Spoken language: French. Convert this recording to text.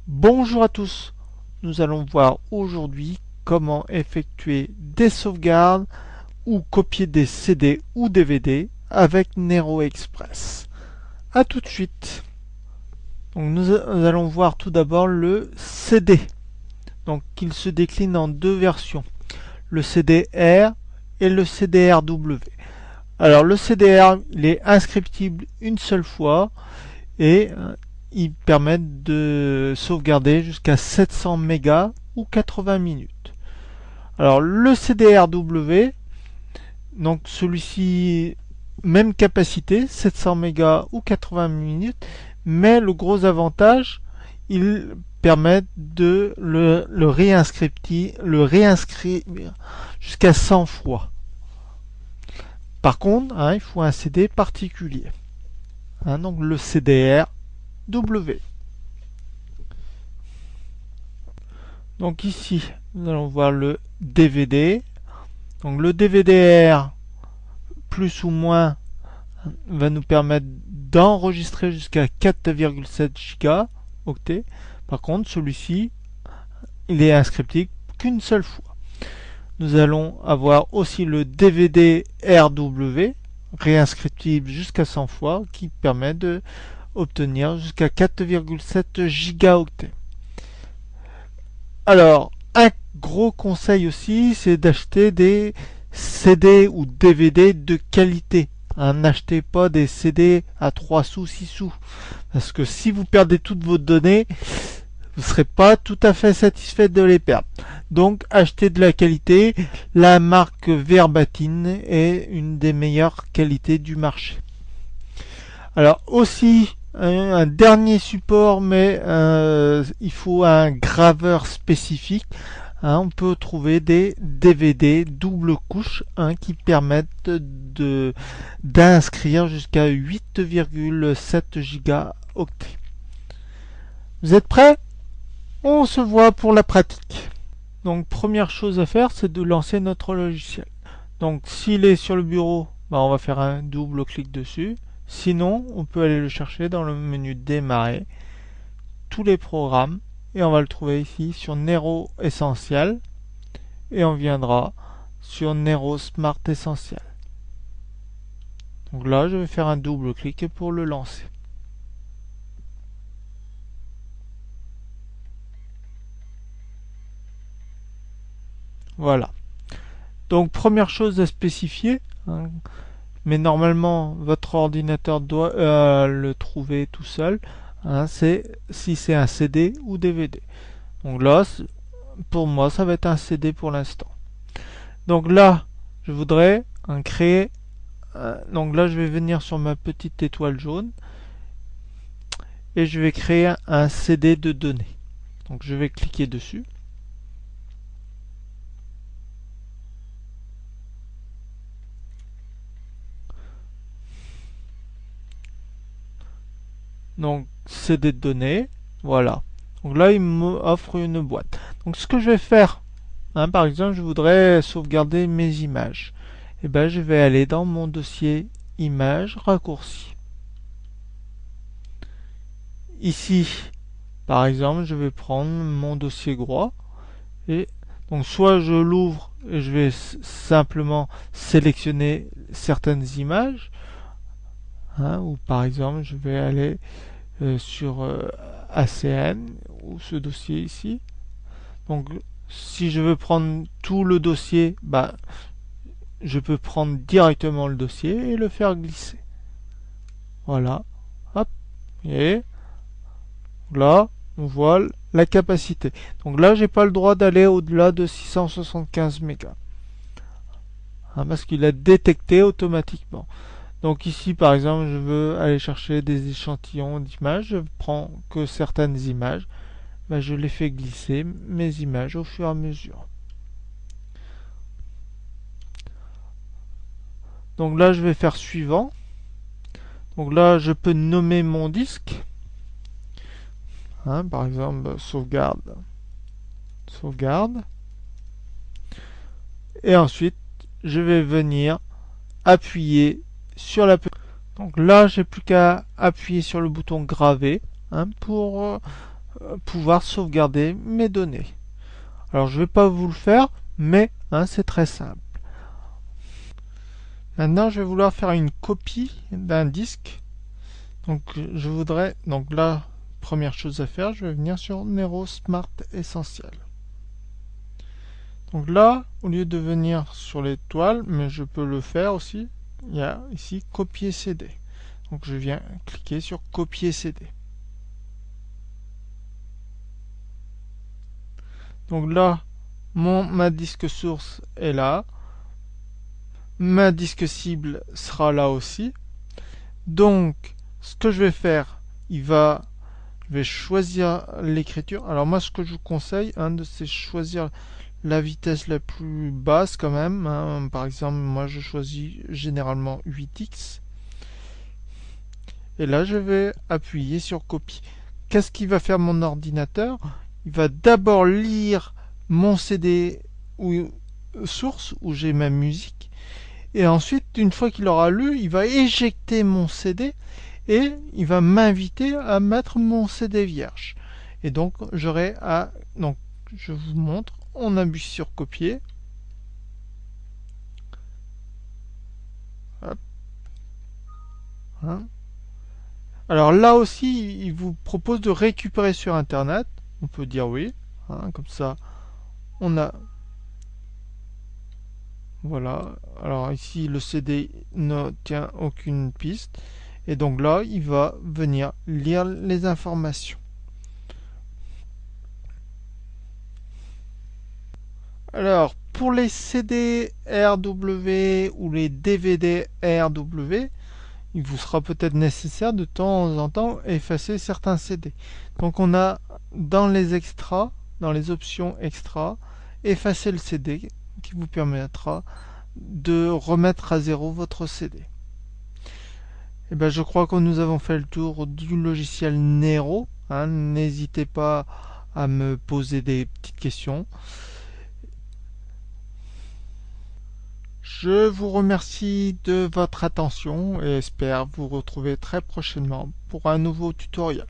Bonjour à tous, nous allons voir aujourd'hui comment effectuer des sauvegardes ou copier des CD ou DVD avec Nero Express. A tout de suite. Donc nous allons voir tout d'abord le CD. Donc il se décline en deux versions, le CDR et le CDRW. Alors le CDR il est inscriptible une seule fois et ils permettent de sauvegarder jusqu'à 700 mégas ou 80 minutes. Alors le CDRW, donc celui-ci, même capacité, 700 mégas ou 80 minutes, mais le gros avantage, il permet de le réinscrire jusqu'à 100 fois. Par contre, il faut un CD particulier. Donc le CDR-W. Donc ici, nous allons voir le DVD. Donc le DVD-R, plus ou moins, va nous permettre d'enregistrer jusqu'à 4,7 gigaoctets. Par contre, celui-ci, il est inscriptible qu'une seule fois. Nous allons avoir aussi le DVD-RW, réinscriptible jusqu'à 100 fois, qui permet de obtenir jusqu'à 4,7 gigaoctets. Alors, un gros conseil aussi, c'est d'acheter des CD ou DVD de qualité. N'achetez pas des CD à 3 sous, 6 sous. Parce que si vous perdez toutes vos données, vous ne serez pas tout à fait satisfait de les perdre. Donc, achetez de la qualité. La marque Verbatim est une des meilleures qualités du marché. Alors, aussi, un dernier support, mais il faut un graveur spécifique. On peut trouver des DVD double couche qui permettent d'inscrire jusqu'à 8,7 gigaoctets. Vous êtes prêts? On se voit pour la pratique. Donc première chose à faire, c'est de lancer notre logiciel. Donc s'il est sur le bureau, on va faire un double clic dessus. Sinon, on peut aller le chercher dans le menu démarrer, tous les programmes, et on va le trouver ici sur Nero Essential, et on viendra sur Nero Smart Essential. Donc là, je vais faire un double clic pour le lancer. Voilà. Donc première chose à spécifier, mais normalement votre ordinateur doit le trouver tout seul, c'est si c'est un CD ou DVD. Donc là, pour moi, ça va être un CD pour l'instant. Donc là, je voudrais créer. Donc là, je vais venir sur ma petite étoile jaune et je vais créer un CD de données. Donc je vais cliquer dessus. Donc CD de données, voilà. Donc là, il m'offre une boîte. Donc ce que je vais faire, par exemple, je voudrais sauvegarder mes images. Et je vais aller dans mon dossier images raccourci. Ici, par exemple, je vais prendre mon dossier gros et donc soit je l'ouvre et je vais simplement sélectionner certaines images, ou par exemple je vais aller sur ACN ou ce dossier ici. Donc si je veux prendre tout le dossier, je peux prendre directement le dossier et le faire glisser. Voilà. Hop. Et là, on voit la capacité. Donc là, j'ai pas le droit d'aller au-delà de 675 mégas. Parce qu'il a détecté automatiquement. Donc ici, par exemple, je veux aller chercher des échantillons d'images. Je prends que certaines images. Je les fais glisser, mes images, au fur et à mesure. Donc là, je vais faire suivant. Donc là, je peux nommer mon disque. Par exemple, sauvegarde. Sauvegarde. Et ensuite, je vais venir appuyer sur la petite. Donc là, j'ai plus qu'à appuyer sur le bouton graver pour pouvoir sauvegarder mes données. Alors je vais pas vous le faire, mais c'est très simple. Maintenant je vais vouloir faire une copie d'un disque. Donc je voudrais, donc là, première chose à faire, je vais venir sur Nero Smart Essential. Donc là, au lieu de venir sur l'étoile, mais je peux le faire aussi, il y a ici copier CD. Donc je viens cliquer sur copier CD. Donc là, ma disque source est là. Ma disque cible sera là aussi. Donc, ce que je vais faire, je vais choisir l'écriture. Alors moi, ce que je vous conseille, c'est choisir la vitesse la plus basse quand même. Par exemple, moi, je choisis généralement 8x. Et là, je vais appuyer sur copier. Qu'est-ce qu'il va faire mon ordinateur? Il va d'abord lire mon CD ou source où j'ai ma musique. Et ensuite, une fois qu'il aura lu, il va éjecter mon CD et il va m'inviter à mettre mon CD vierge. Et donc, j'aurai à... Donc, je vous montre. On appuie sur copier. Hop. Alors là aussi, il vous propose de récupérer sur Internet. On peut dire oui. Comme ça, on a... Voilà. Alors ici, le CD ne tient aucune piste. Et donc là, il va venir lire les informations. Alors, pour les CD RW ou les DVD RW, il vous sera peut-être nécessaire de temps en temps effacer certains CD. Donc on a dans les extras, dans les options extra, effacer le CD qui vous permettra de remettre à zéro votre CD. Et ben, je crois que nous avons fait le tour du logiciel Nero. N'hésitez pas à me poser des petites questions. Je vous remercie de votre attention et espère vous retrouver très prochainement pour un nouveau tutoriel.